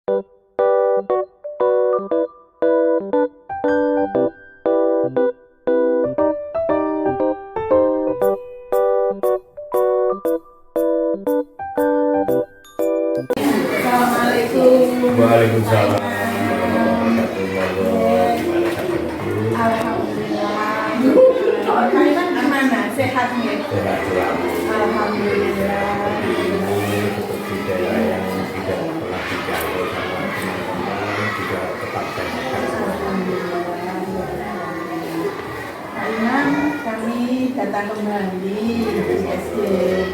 Assalamualaikum. Waalaikumsalam. Alhamdulillah. Kalian gimana? Sehat nih? Sehat selalu. Alhamdulillah. Ini seperti daerah yang tidak pernah dijangkau sama teman-teman juga tetap sehat. Pak Imam, kami datang kembali di SD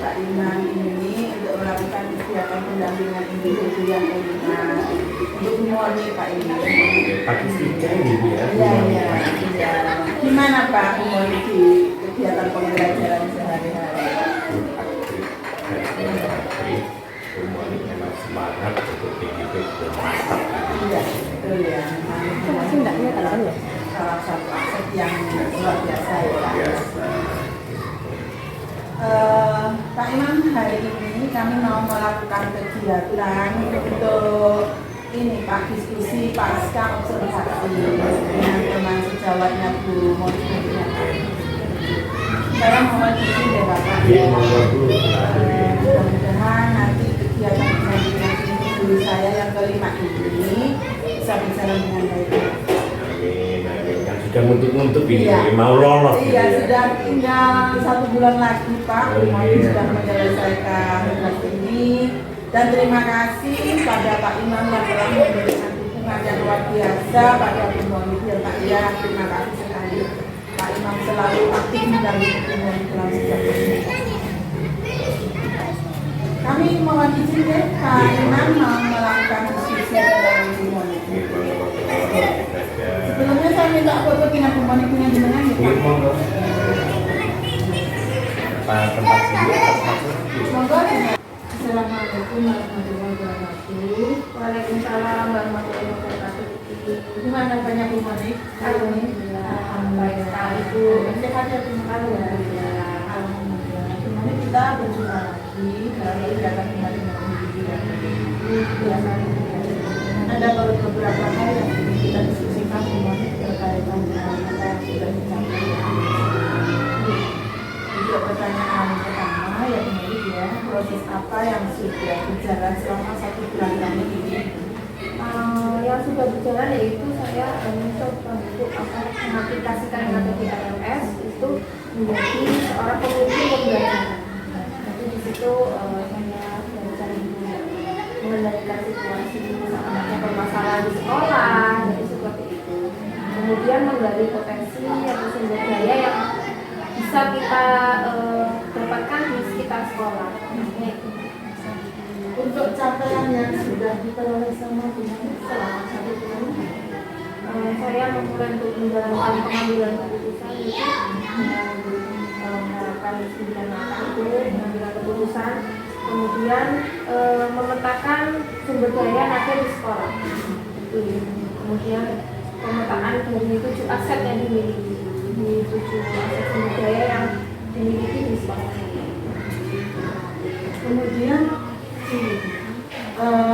Pak Imam ini untuk melakukan kegiatan pendampingan individu yang kelima untuk memulai Pak Imam. Pagi tiga ini ya. Iya. Gimana Pak memulai di kegiatan pembelajaran sehari-hari? Semua ini memang semangat untuk hidup dan mantap. Iya, betul ya. Salah satu aset yang luar biasa ya. Pak Imam, hari ini kami mau melakukan kegiatan untuk ini Pak, diskusi pasca observasi dengan teman sejawatnya Bu Monika. Saya mohon izin ya Bapak ya. Mudah-mudahan nanti kegiatan pendampingan individu saya yang kelima ini bisa berjalan dengan baik. Amin. Kan sudah untuk ini Iya. mau lolos. Iya, sudah tinggal 1 bulan lagi Pak. Kami sudah menyelesaikan tugas ini. Dan terima kasih pada Pak Imam yang telah memberikan dukungan yang luar biasa pada Bu Monika dan Pak Iya. Terima kasih sekali. Pak Imam selalu aktif mendampingi Bu Monika dalam setiap ini. Kami mohon izin deh Pak Imam mau melakukan diskusi dengan Bu Monika. Sebelumnya saya minta foto dengan Bu Monika yang jenengan ya Pak. Tempat sini Monggo. Assalamualaikum warahmatullahi wabarakatuh. Waalaikumsalam warahmatullahi wabarakatuh. Gimana banyak Bu Monika? Baik sekali Bu. Sehat ya Bu Monika? Alhamdulillah. Kemarin kita berjumpa lagi dalam kegiatan pendampingan individu dan biasanya ada beberapa hal yang ingin kita diskusikan Bu Monika berkaitan dengan apa yang sudah disampaikan. Untuk pertanyaan pertama yang ini ya, proses apa yang sudah berjalan selama 1 bulan terakhir ini? Yang sudah berjalan yaitu saya mencoba untuk mengaplikasikan metode IMS itu menjadi seorang pemimpin pembelajaran. Jadi di situ saya belajar mengendalikan situasi misalnya permasalahan di sekolah, jadi seperti itu. Kemudian menggali potensi atau sumber daya yang bisa kita dapatkan di sekitar sekolah. Untuk capaian yang sudah diperoleh sama Bu Monika selama 1 bulan ini? Saya memulai untuk menjalankan pengambilan keputusan itu menerapkan 9 langkah itu pengambilan keputusan, kemudian memetakan sumber daya yang ada di sekolah, kemudian pemetaan dari 7 aset yang dimiliki, di 7 aset sumber daya yang dimiliki di sekolah. Kemudian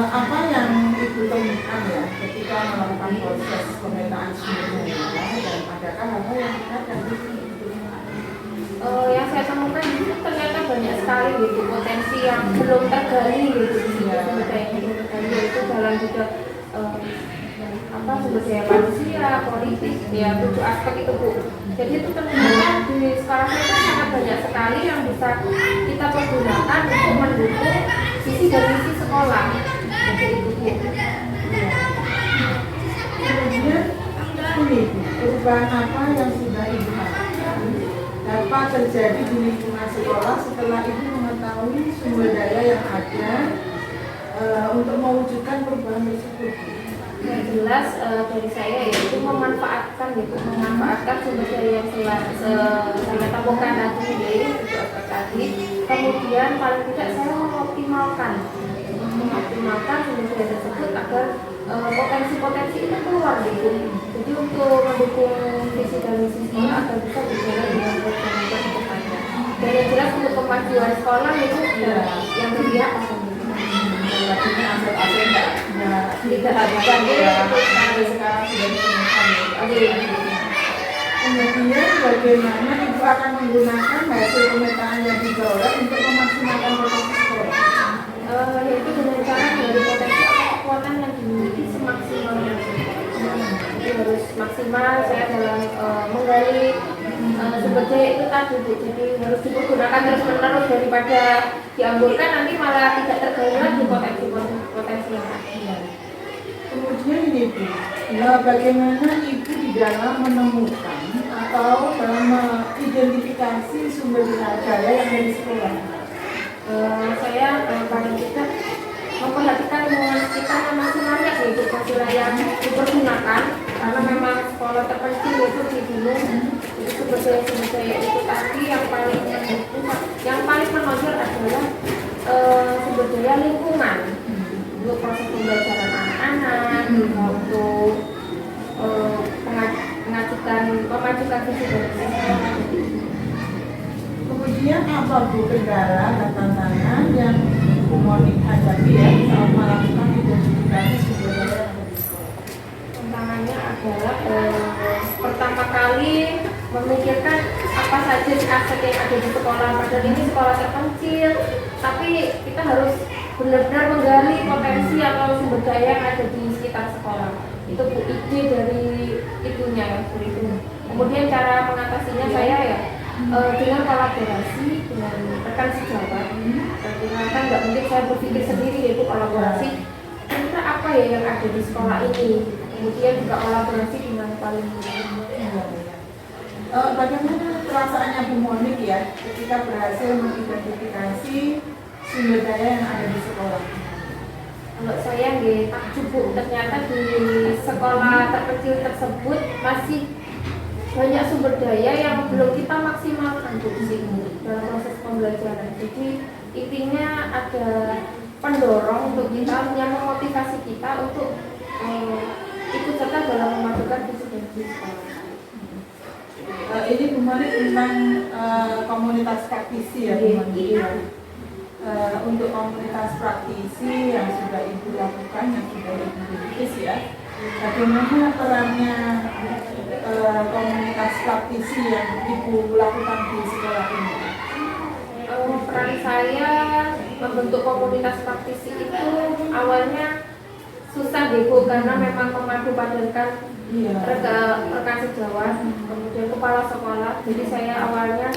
apa yang Ibu temukan ya ketika melakukan proses pemetaan sumber daya dan adakah hal-hal yang ada di sini? Yang saya temukan itu ternyata banyak sekali gitu potensi yang belum tergali gitu di sini, sumber daya yang belum tergali, yaitu dalam juga sumber daya manusia, politik, ya 7 aspek itu Bu. Jadi itu ternyata di sekolah itu sangat banyak sekali yang bisa kita pergunakan untuk mendukung visi dan misi sekolah. Jadi itu Bu. Kemudian ini perubahan apa yang sudah Ibu harapkan dapat terjadi di lingkungan sekolah setelah Ibu mengetahui sumber daya yang ada untuk mewujudkan perubahan tersebut? Yang jelas dari saya yaitu memanfaatkan sumber daya yang saya temukan tadi. Kemudian paling tidak saya mengoptimalkan sumber daya tersebut agar potensi-potensi itu keluar gitu. Jadi untuk mendukung visi dan misi sekolah agar bisa berjalan dengan baik dan berkelanjutan. Dan yang jelas untuk kemajuan sekolah itu yang berpihak pada Artinya aset-aset tidak habiskan ya, untuk sampai sekarang sudah ditemukan ya. Oke. Kemudian bagaimana Ibu akan menggunakan hasil pemetaan yang diperoleh untuk memaksimalkan potensi sekolah? Yaitu dengan cara dari potensi atau kekuatan yang dimiliki semaksimal mungkin. Jadi harus maksimal saya dalam menggali sumber daya itu tadi Bu. Jadi harus dipergunakan terus menerus daripada dianggur,kan nanti malah tidak tergali lagi potensi yang ada. Kemudian ini Bu, bagaimana Ibu di dalam menemukan atau dalam mengidentifikasi sumber daya yang ada di sekolah? Saya paling tidak memperhatikan lingkungan kita yang masih layak yaitu masih layak dipergunakan karena memang sekolah terpencil itu di gunung. Jadi sumber daya itu tadi yang paling menonjol adalah sumber daya lingkungan untuk proses pembelajaran anak-anak, untuk memajukan visi dari sekolah. Kemudian apa Bu kendala dan tantangan yang Bu Monik hadapi ya saat melakukan identifikasi sumber daya yang ada di sekolah? Tantangannya adalah pertama kali memikirkan apa saja aset yang ada di sekolah. Padahal ini sekolah terpencil, tapi kita harus benar-benar menggali potensi atau sumber daya yang ada di sekitar sekolah. Itu Bu ide dari itunya ya, dari itu. Kemudian cara mengatasinya saya ya dengan kolaborasi dengan rekan sejawat. Karena kan nggak mungkin saya berpikir sendiri, yaitu kolaborasi. Kira apa ya yang ada di sekolah ini? Kemudian juga kolaborasi dengan paling Bagaimana perasaannya Bu Monik ya ketika berhasil mengidentifikasi sumber daya yang ada di sekolah? Kalau saya takjub Bu, ternyata di sekolah terkecil tersebut masih banyak sumber daya yang belum kita maksimalkan di sini dalam proses pembelajaran. Jadi intinya ada pendorong untuk kita yang memotivasi kita untuk ikut serta dalam memajukan visi dan misi sekolah. Ini Bu Monik tentang komunitas praktisi ya Bu Monik. Untuk komunitas praktisi yang sudah Ibu lakukan, yang sudah Ibu rintis ya, bagaimana perannya komunitas praktisi yang Ibu lakukan di sekolah ini? Peran saya membentuk komunitas praktisi itu awalnya susah Bu, karena memang memadupadankan rekan sejawat, kemudian kepala sekolah. Jadi saya awalnya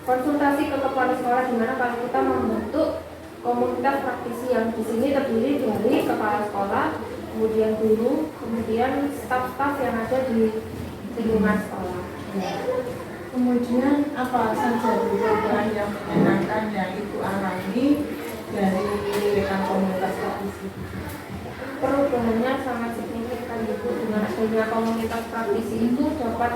konsultasi ke kepala sekolah gimana kalau kita membentuk komunitas praktisi yang di sini terdiri dari kepala sekolah, kemudian guru, kemudian staf-staf yang ada di lingkungan sekolah. Kemudian apa saja perubahan yang menyenangkan yang Ibu alami dari rekan komunitas praktisi? Perubahannya sangat signifikan Bu. Dengan adanya komunitas praktisi itu dapat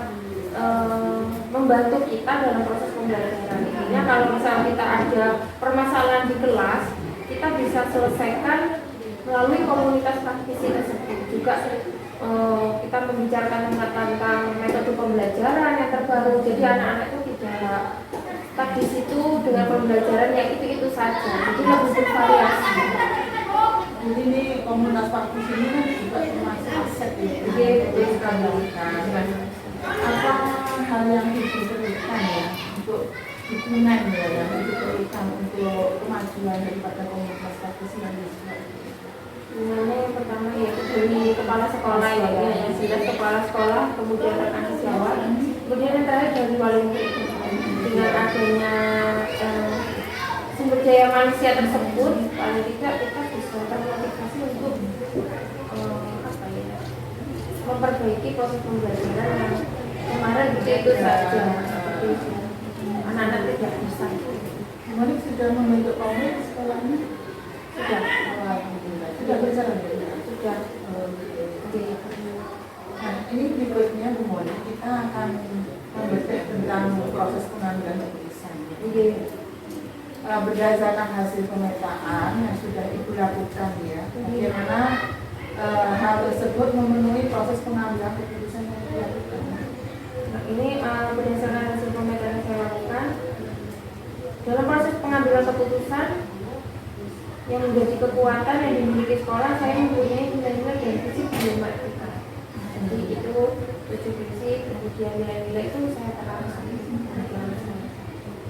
membantu kita dalam proses pembelajaran. Intinya kalau misalnya kita ada permasalahan di kelas, kita bisa selesaikan melalui komunitas praktisi tersebut. Juga kita membicarakan tentang metode pembelajaran yang terbaru. Jadi anak-anak itu tidak stuck di situ dengan pembelajaran yang itu saja. Jadi lebih bervariasi. Jadi ini komunitas praktisi ini kan juga termasuk aset ya. Betul sekali. Apa hal yang Ibu berikan ya untuk dukungan ya yang Ibu berikan untuk kemajuan daripada komunitas praktisi yang di sekolah? Yang pertama yaitu dari kepala sekolah ya, yang jelas kepala sekolah, kemudian rekan sejawat, kemudian yang terakhir dari wali murid. Dengan adanya sumber daya manusia tersebut, paling tidak kita bisa termotivasi untuk memperbaiki proses pembelajaran yang kemarin itu saja. Anak-anak tidak bisa. Monik sudah membentuk komunitas sekolahnya? Sudah. Sudah berjalan ya? Sudah. Oke. Nah, ini berikutnya Bu Monik, kita akan membedah tentang proses pengambilan keputusan. Oke. Berdasarkan hasil pemetaan yang sudah Ibu lakukan ya, bagaimana hal tersebut memenuhi proses pengambilan keputusan yang dilakukan? Nah, ini berdasarkan hasil pemetaan yang saya lakukan dalam proses pengambilan keputusan, yang menjadi kekuatan yang dimiliki sekolah, saya mempunyai nilai-nilai dan fisik di lima etika. Jadi itu 7 fisik, kemudian nilai-nilai itu saya terapkan.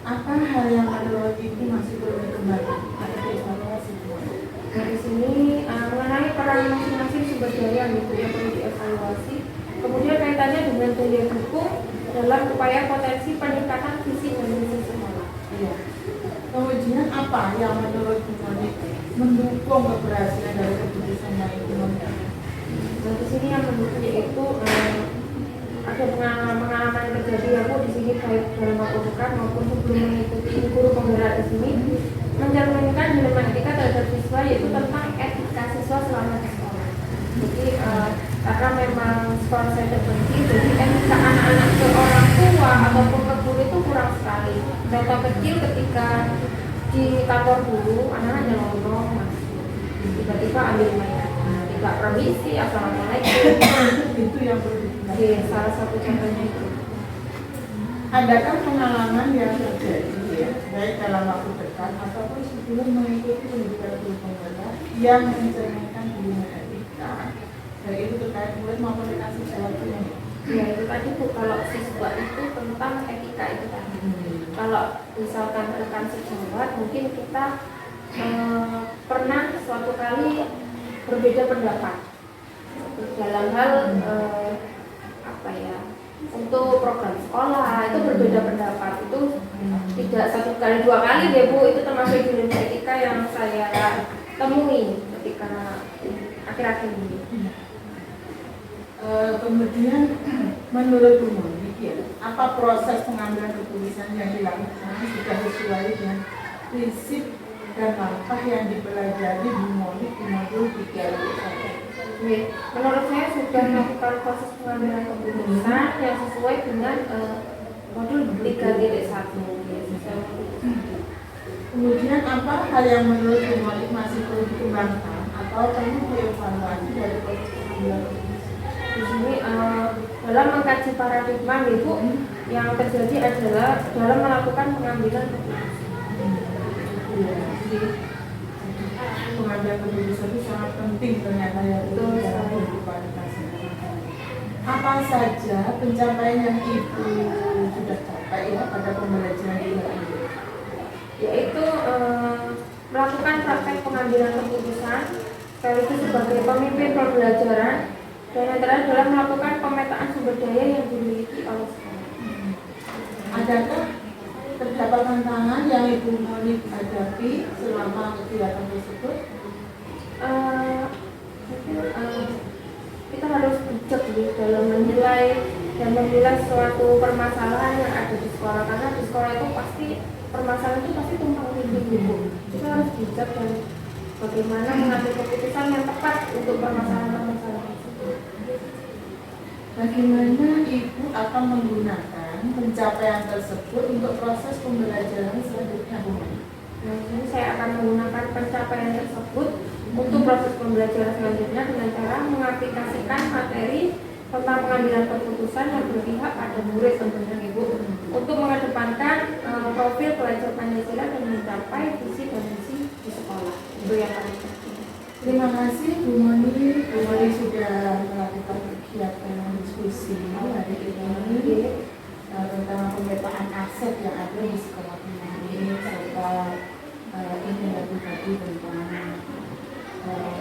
Apa hal yang menurut Ibu masih perlu dikembangkan atau dievaluasi? Nah, di sini mengenai peran masing-masing sumber daya gitu yang perlu dievaluasi. Kemudian kaitannya dengan daya dukung dalam upaya potensi peningkatan visi dan misi sekolah. Iya. Kemudian apa yang menurut Bu Moni mendukung keberhasilan dari keputusan yang Ibu Moni? Nah, di sini yang mendukung yaitu ada pengalaman yang terjadi ya Bu di sini baik dalam waktu dekat maupun sebelum mengikuti guru penggerak di sini mencerminkan dilema etika terhadap siswa yaitu tentang etika siswa selama di sekolah. Jadi karena memang sekolah saya terpencil, jadi etika anak-anak ke orang tua ataupun ke guru itu kurang sekali. Contoh kecil ketika di kantor guru, anak-anak nyelonong masuk, tiba-tiba ambil mainan, tidak permisi, assalamualaikum. Itu yang perlu dikembangkan. Oke, salah satu contohnya itu. Adakah pengalaman yang terjadi ya, baik dalam waktu dekat ataupun sebelum mengikuti pendidikan guru penggerak yang mencerminkan dilema etika, baik itu terkait murid maupun dengan siswanya? Ya itu tadi Bu, kalau siswa itu tentang etika itu tadi. Kalau misalkan rekan sejawat, mungkin kita pernah suatu kali berbeda pendapat dalam hal apa ya, untuk program sekolah itu berbeda pendapat itu tidak 1 kali 2 kali deh Bu, itu termasuk dilema etika yang saya temui ketika akhir-akhir ini. Kemudian menurut Bu Moni ya, apa proses pengambilan keputusan yang dilakukan sudah sesuai dengan prinsip dan langkah yang dipelajari Bu Moni di modul 3 Menurut saya sudah melakukan proses pengambilan keputusan yang sesuai dengan modul 3.1. Kemudian apa hal yang menurut Bu Moni masih perlu dikembangkan atau perlu dievaluasi dari proses pengambilan keputusan? Di sini dalam mengkaji paradigma Ibu, yang terjadi adalah dalam melakukan pengambilan keputusan. Jadi pengambilan keputusan itu sangat penting ternyata ya untuk dalam kehidupan kita sehari-hari. Apa saja pencapaian yang Ibu sudah capai ya pada pembelajaran ini? Yaitu melakukan praktek pengambilan keputusan sekaligus sebagai pemimpin pembelajaran, dan yang terakhir adalah melakukan pemetaan sumber daya yang dimiliki oleh sekolah. Adakah terdapat tantangan yang Ibu Moni hadapi selama kegiatan tersebut? Kita harus bijak dalam menilai dan memilih suatu permasalahan yang ada di sekolah, karena di sekolah itu pasti permasalahan itu pasti tumpang tindih Ibu. Kita harus bijak dan bagaimana mengambil keputusan yang tepat untuk permasalahan-permasalahan tersebut. Bagaimana Ibu akan menggunakan pencapaian tersebut untuk proses pembelajaran selanjutnya, Bu Moni? Nah, ini saya akan menggunakan pencapaian tersebut untuk proses pembelajaran selanjutnya dengan cara mengaplikasikan materi tentang pengambilan keputusan yang berpihak pada murid tentunya Ibu, untuk mengedepankan profil pelajar Pancasila dan mencapai visi dan misi di sekolah. Itu yang paling penting. Terima kasih Bu Moni. Bu Moni sudah melakukan kegiatan diskusi hari ini tentang pemetaan aset yang ada di sekolah ini, serta ini tadi tentang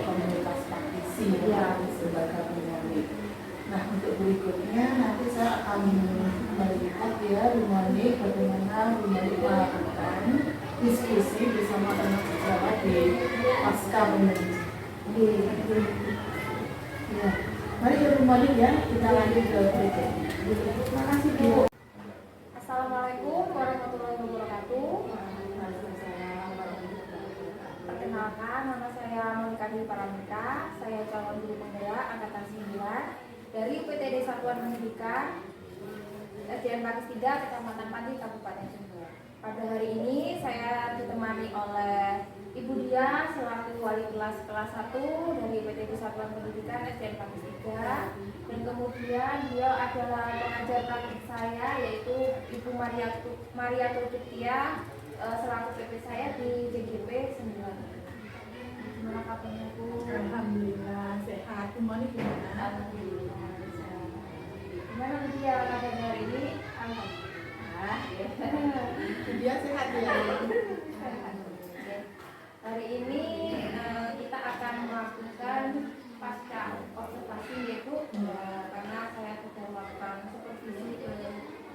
komunitas praktisi ya sebagai Bu Moni. Nah, untuk berikutnya nanti saya akan melihat ya Bu Moni bagaimana Bu Moni melakukan diskusi bersama teman sejawat di pasca pembelajaran. Ya, mari ya Bu Moni ya, kita lanjut ke berikutnya. Terima kasih Bu. Assalamualaikum warahmatullahi wabarakatuh. Perkenalkan, nama saya Monika Dwi Paramita. Saya calon guru penggerak angkatan 9 dari UPTD Satuan Pendidikan SDN Pakis 3 Kecamatan Pati, Kabupaten Jember. Pada hari ini saya ditemani oleh Ibu Dia selaku wali kelas 1 dari UPTD Satuan Pendidikan SDN Pakis 3, dan kemudian beliau adalah pengajar praktik saya yaitu Ibu Maria Tulkitia selaku PP saya di JGP 9. Gimana kabarnya Bu? Alhamdulillah sehat. Semuanya gimana? Alhamdulillah. Gimana Bu dia kabarnya hari ini? Alhamdulillah. Dia sehat ya. Hari ini kita akan melakukan pasca observasi yaitu karena saya sudah melakukan supervisi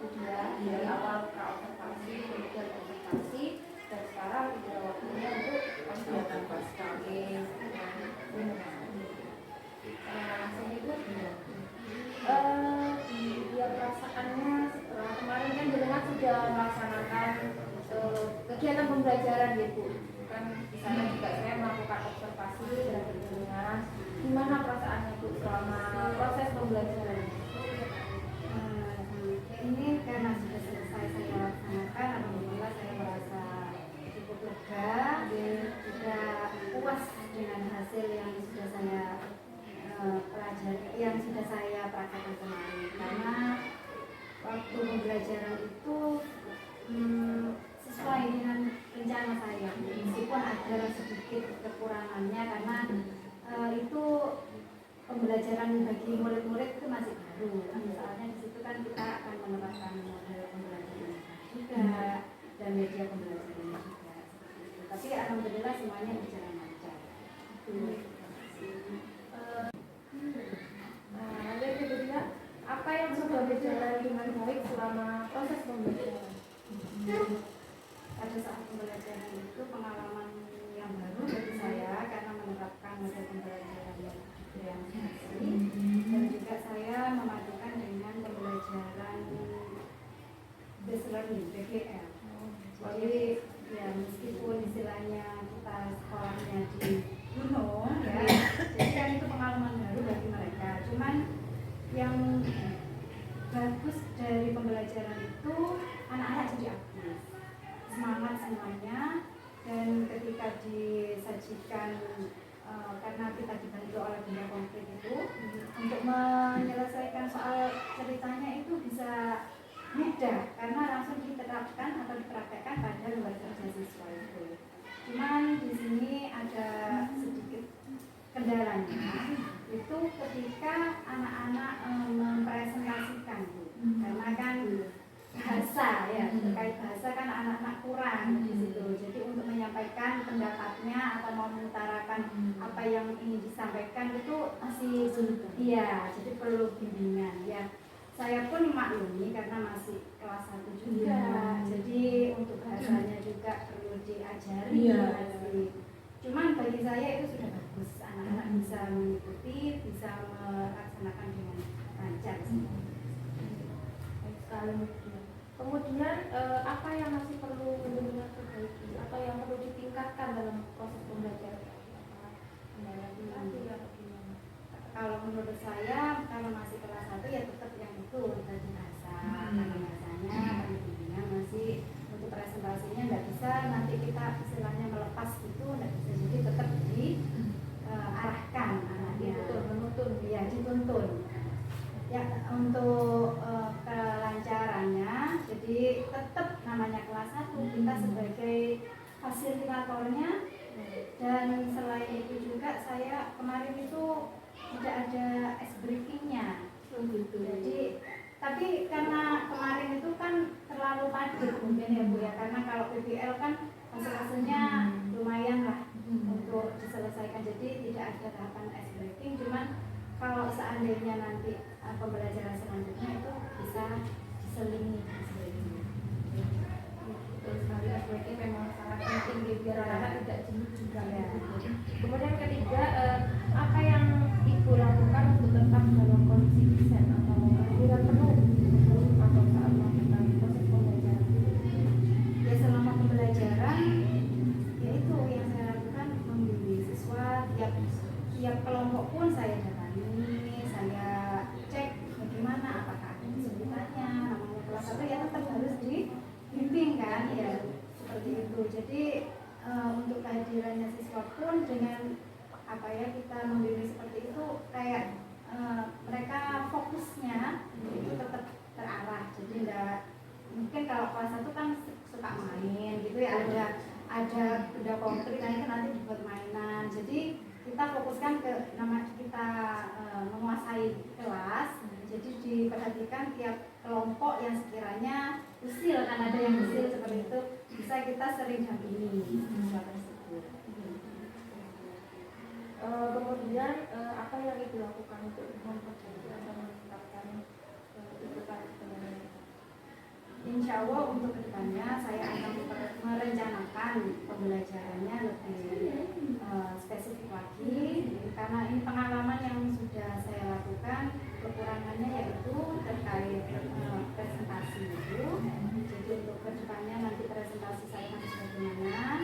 kedua dari awal observasi kemudian observasi dan sekarang sudah waktunya untuk Kegiatan pasca. Langsung itu dia perasaannya setelah kemarin kan jenengan sudah melaksanakan kegiatan pembelajaran ya Bu, kan di sana juga saya melakukan observasi dan jenengan gimana perasaannya Bu selama proses pembelajaran? Ini karena sudah selesai saya laksanakan, alhamdulillah saya merasa cukup lega dan juga puas dengan hasil yang sudah saya pelajari, yang sudah saya praktekkan kemarin. Karena waktu pembelajaran itu sesuai dengan rencana saya, meskipun ada sedikit kekurangannya karena itu pembelajaran bagi murid-murid itu masih baru. Soalnya di situ kan kita akan menerapkan model pembelajaran juga dan media pembelajaran juga. Tapi alhamdulillah semuanya berjalan lancar. Lalu kedua, apa yang sudah berjalan dengan baik selama proses pembelajaran? Pada saat pembelajaran itu pengalaman yang baru bagi saya karena menerapkan model pembelajaran yang asli dan juga saya memadukan dengan pembelajaran based learning (BBL). Jadi ya meskipun istilahnya kita sekolahnya di gunung ya, jadi kan itu pengalaman baru bagi mereka. Cuman yang bagus dari pembelajaran itu anak-anak jadi aktif, semangat semuanya, dan ketika disajikan karena kita dibantu oleh benda konkret itu untuk menyelesaikan soal ceritanya itu bisa mudah karena langsung diterapkan atau dipraktekkan pada lembar kerja siswa itu. Cuman di sini ada sedikit kendalanya itu ketika anak-anak mempresentasikan karena kan bahasa ya, terkait bahasa kan anak-anak kurang di situ. Jadi untuk menyampaikan pendapatnya atau mau mengutarakan apa yang ingin disampaikan itu masih iya, jadi perlu bimbingan ya. Saya pun maklumi karena masih kelas 1 juga. Jadi untuk bahasanya juga perlu diajari masih. Cuman bagi saya itu sudah bagus, anak-anak bisa mengikuti, bisa melaksanakan dengan lancar sih. Kemudian apa yang masih perlu benar-benar diperbaiki atau yang perlu ditingkatkan dalam proses pembelajaran? Kalau menurut saya, kalau masih kelas 1 ya tetap yang itu tadi bahasa, karena bahasanya pendidikan masih untuk presentasinya nggak bisa nanti kita istilahnya melepas itu nggak bisa, jadi tetap diarahkan anaknya, menuntun, ya dituntun. Ya untuk kelancarannya, jadi tetap namanya kelas 1 kita sebagai fasilitatornya, dan selain itu juga saya kemarin itu tidak ada ice breakingnya gitu. Jadi tapi karena kemarin itu kan terlalu padat mungkin ya Bu ya, karena kalau PBL kan hasilnya lumayan lah untuk diselesaikan, jadi tidak ada tahapan ice breaking. Cuman kalau seandainya nanti pembelajaran selanjutnya itu bisa diselingi ice breaking. Betul sekali, ice breaking memang sangat penting biar anak-anak tidak jenuh juga ya. Kemudian ketiga, apa yang Ibu lakukan untuk tetap dalam kondisi desain atau tidak penuh atau saat melakukan proses pembelajaran? Ya selama pembelajaran ya itu yang saya lakukan, membimbing siswa tiap kelompok pun saya datangi, saya cek bagaimana apakah ada kesulitannya, namanya kelas 1 ya tetap harus dibimbing kan ya seperti itu. Jadi untuk kehadirannya siswa pun dengan apa ya kita membimbing seperti itu kayak mereka fokusnya itu tetap terarah, jadi enggak mungkin kalau kelas 1 kan suka main gitu ya, ada ada benda konkret nanti dibuat mainan. Jadi kita fokuskan ke nama kita menguasai kelas. Jadi diperhatikan tiap kelompok yang sekiranya usil, kan ada yang usil seperti itu, bisa kita sering dampingi siswa tersebut. Kemudian apa yang Ibu lakukan untuk memperbaiki atau meningkatkan itu tadi? Insya Allah untuk kedepannya saya akan merencanakan pembelajarannya lebih spesifik lagi, karena ini pengalaman yang sudah saya lakukan. Kekurangannya yaitu terkait presentasi itu. Jadi untuk kedepannya nanti presentasi saya harus bagaimana.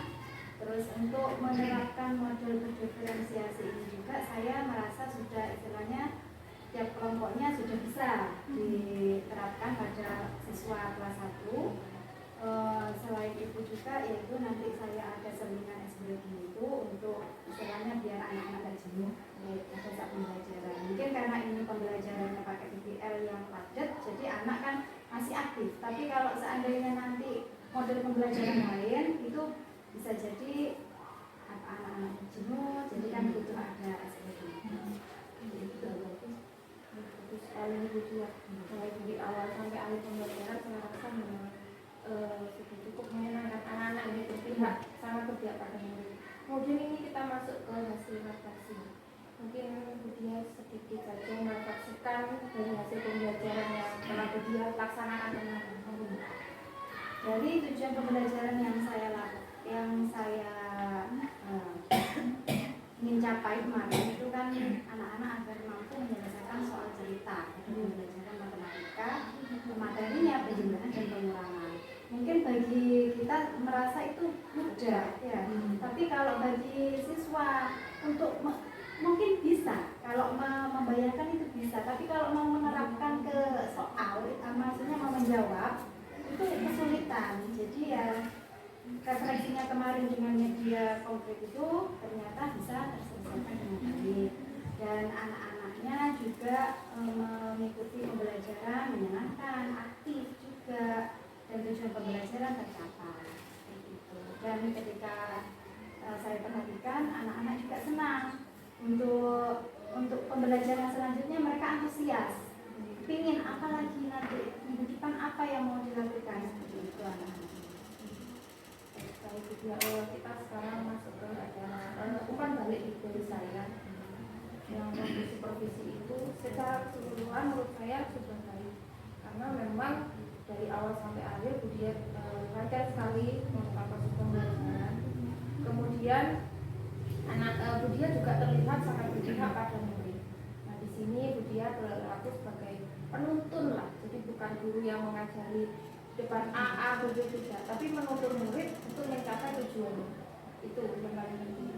Terus untuk menerapkan model berdiferensiasi ini juga saya merasa sudah istilahnya tiap kelompoknya sudah bisa diterapkan pada siswa kelas 1. Selain itu juga yaitu nanti saya ada seminar SBG itu untuk istilahnya biar anak-anak tidak jenuh pada saat pembelajaran. Mungkin karena ini pembelajarannya pakai PBL yang padat, jadi anak kan masih aktif. Tapi kalau seandainya nanti model pembelajaran lain itu bisa jadi anak-anak jenuh, jadi kan butuh ada SBG. Terus sekali Ibu juga mulai dari awal sampai akhir pembelajaran saya rasa memang sudah cukup menyenangkan anak-anak ini berpihak sangat berpihak pada murid. Kemudian ini kita masuk ke hasil refleksi. Mungkin Budia sedikit saja merefleksikan dari hasil pembelajaran yang telah Budia laksanakan kemarin. Dari tujuan pembelajaran yang saya ingin capai kemarin itu kan anak-anak agar mampu menyelesaikan soal cerita dari pembelajaran matematika, materinya penjumlahan dan pengurangan. Mungkin bagi kita merasa itu mudah ya, tapi kalau bagi siswa untuk mungkin bisa, kalau membayangkan itu bisa, tapi kalau mau menerapkan ke soal, maksudnya mau menjawab itu kesulitan. Jadi ya refleksinya kemarin dengan media konkret itu ternyata bisa terselesaikan dengan baik, dan anak-anaknya juga mengikuti pembelajaran menyenangkan, aktif juga, dan tujuan pembelajaran tercapai. Dan ketika saya perhatikan anak-anak juga senang untuk pembelajaran selanjutnya, mereka antusias, pingin apa lagi nanti minggu depan apa yang mau dilakukan, seperti itu anak-anak. Baik, kita sekarang masuk ke acara umpan balik dari saya. Yang untuk supervisi itu secara keseluruhan menurut saya sudah baik, karena memang dari awal sampai akhir Budia lancar sekali melakukan proses pembelajaran. Kemudian Budia juga terlihat sangat berpihak pada murid. Nah, di sini Budia berlaku sebagai penuntun lah, jadi bukan guru yang mengajari depan A, B, tidak, tapi menuntun murid untuk mencapai tujuannya. Itu yang paling penting.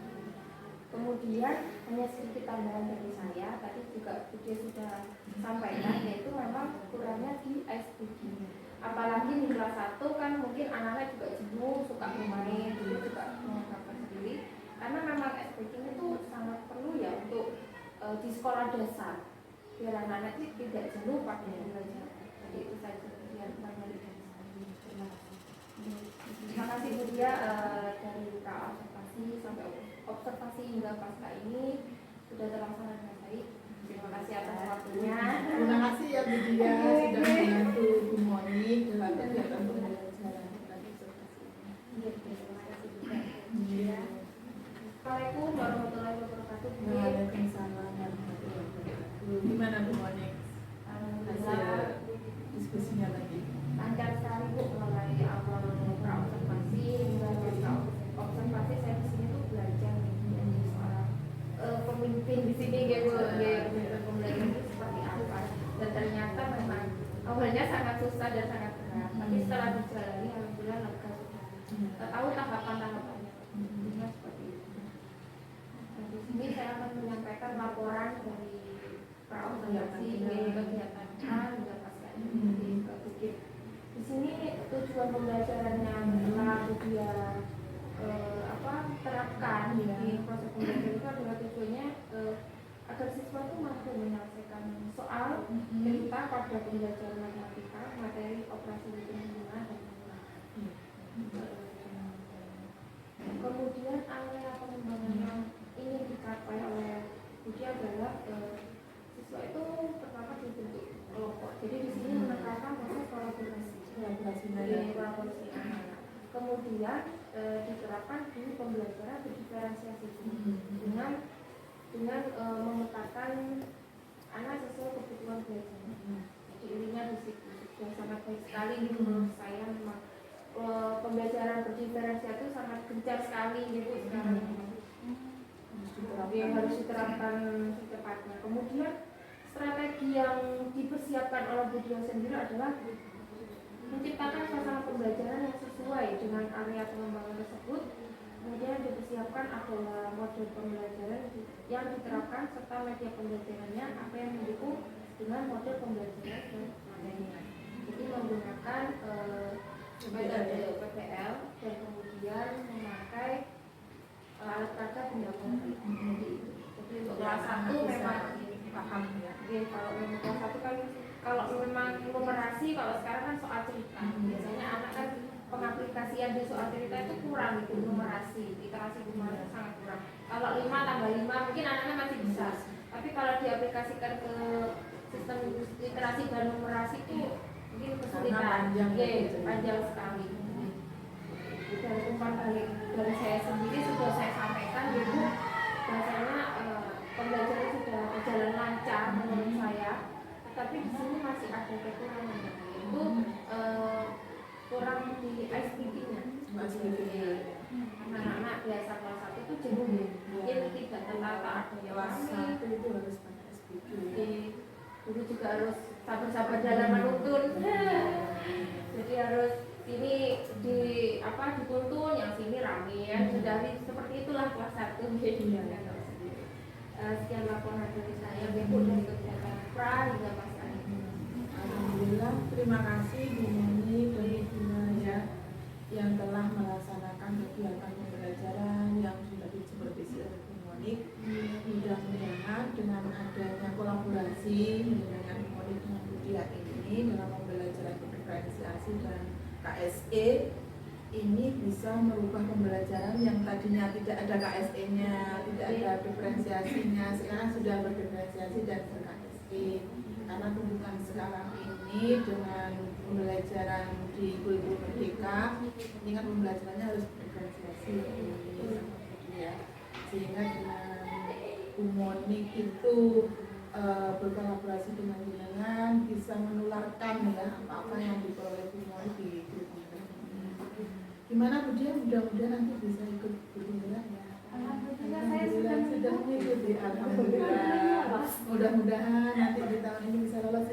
Kemudian hanya sedikit tambahan dari saya, tadi juga Budia sudah sampaikan, yaitu memang kurangnya di SPG. Apalagi di kelas 1 kan mungkin anak-anak juga jenuh, suka bermain, dia juga mengungkapkan sendiri. Karena memang SPG itu sangat perlu ya untuk di sekolah dasar, biar anak-anak itu tidak jenuh pada belajar. Jadi itu saja yang banyak. Terima kasih Budia dari pra observasi sampai observasi hingga pasca ini sudah terlaksana dengan baik. Terima kasih atas waktunya. Terima kasih ya Budia sudah membantu Bu Monik dalam kegiatan pembelajaran tadi observasi. Terima kasih juga. Assalamualaikum warahmatullahi wabarakatuh. Waalaikumsalam warahmatullahi wabarakatuh. Gimana Bu Monik? Hasil diskusinya tadi? Lancar sekali Bu, mulai awal pra observasi hingga pasca observasi. Saya di sini tuh belajar menjadi seorang pemimpin di sini ya Bu, pembelajaran itu seperti apa. Dan ternyata memang awalnya sangat susah dan sangat berat, tapi setelah dijalani alhamdulillah lega sudah tahu tahapan-tahapannya. Intinya seperti itu. Nah, di sini saya akan menyampaikan laporan dari pra observasi kegiatan A hingga pasca ini ke Bukit. Di sini tujuan pembelajarannya setelah dia terapkan di proses pembelajaran itu adalah tujuannya agar siswa itu mampu menyelesaikan soal cerita pada pembelajaran matematika, materi operasi hitung-hitungan dan Kemudian area pengembangan yang ingin dicapai oleh Budi adalah siswa itu pertama dibentuk kelompok. Jadi di sini menekankan proses kolaborasi anak-anak. Kemudian diterapkan di pembelajaran berdiferensiasi dengan memetakan anak sesuai kebutuhan belajar. Jadi intinya di situ sudah sangat baik sekali gitu menurut saya. Memang pembelajaran berdiferensiasi itu sangat gencar sekali gitu sekarang. Yang harus diterapkan secepatnya. Kemudian strategi yang dipersiapkan oleh Budia sendiri adalah menciptakan suasana pembelajaran yang sesuai dengan area pengembangan tersebut. Kemudian dipersiapkan adalah model pembelajaran yang diterapkan serta media pembelajarannya apa yang mendukung dengan model pembelajaran dan materinya. Jadi menggunakan metode PPL dan kemudian memakai alat peraga benda konkret. Jadi untuk kelas 1 memang paham ya. Kalau memang kelas 1 kan kalau memang numerasi, kalau sekarang kan soal cerita. Biasanya anak kan pengaplikasian di soal cerita itu kurang gitu, numerasi, literasi numerasi sangat kurang. Kalau 5 tambah 5 mungkin anaknya masih bisa. Tapi kalau diaplikasikan ke sistem literasi dan numerasi itu mungkin kesulitan. Panjang sekali. Dan umpan balik dari saya sendiri sudah saya sampaikan gitu, bahasanya pembelajaran sudah berjalan lancar menurut saya. Tapi di sini masih ada kekurangan, yaitu kurang di ice breaking-nya. Anak-anak biasa kelas 1 itu jenuh, mungkin tidak tertata. Kelas 1 itu harus pakai SPQ. Guru juga harus sabar-sabar dalam menuntun. Jadi harus ini dituntun, yang sini rame ya. Sudah seperti itulah kelas 1 jadinya. Sekian laporan dari saya, Bu, dari kegiatan pra hingga Mas Ani. Alhamdulillah, terima kasih Bu Moni dan Ibu Naya yang telah melaksanakan kegiatan pembelajaran yang sudah disupervisi oleh Bu Moni. Mudah-mudahan dengan adanya kolaborasi dengan Bu Moni dengan Bu Dia ini dalam pembelajaran diferensiasi dan KSE ini bisa merubah pembelajaran yang tadinya tidak ada KSE-nya, tidak ada diferensiasinya, sekarang sudah berdiferensiasi dan ber-KSE. Karena tuntutan sekarang ini dengan pembelajaran di kurikulum merdeka, ini kan pembelajarannya harus berdiferensiasi ya. Sehingga dengan Bu Moni itu berkolaborasi dengan jenengan bisa menularkan ya apa-apa yang diperoleh Bu Moni di kurikulum. Gimana Bu Dia? Mudah-mudahan nanti bisa ikut bergembira ya. Alhamdulillah saya sudah mengikuti. Alhamdulillah. Mudah-mudahan nanti di tahun ini bisa lolos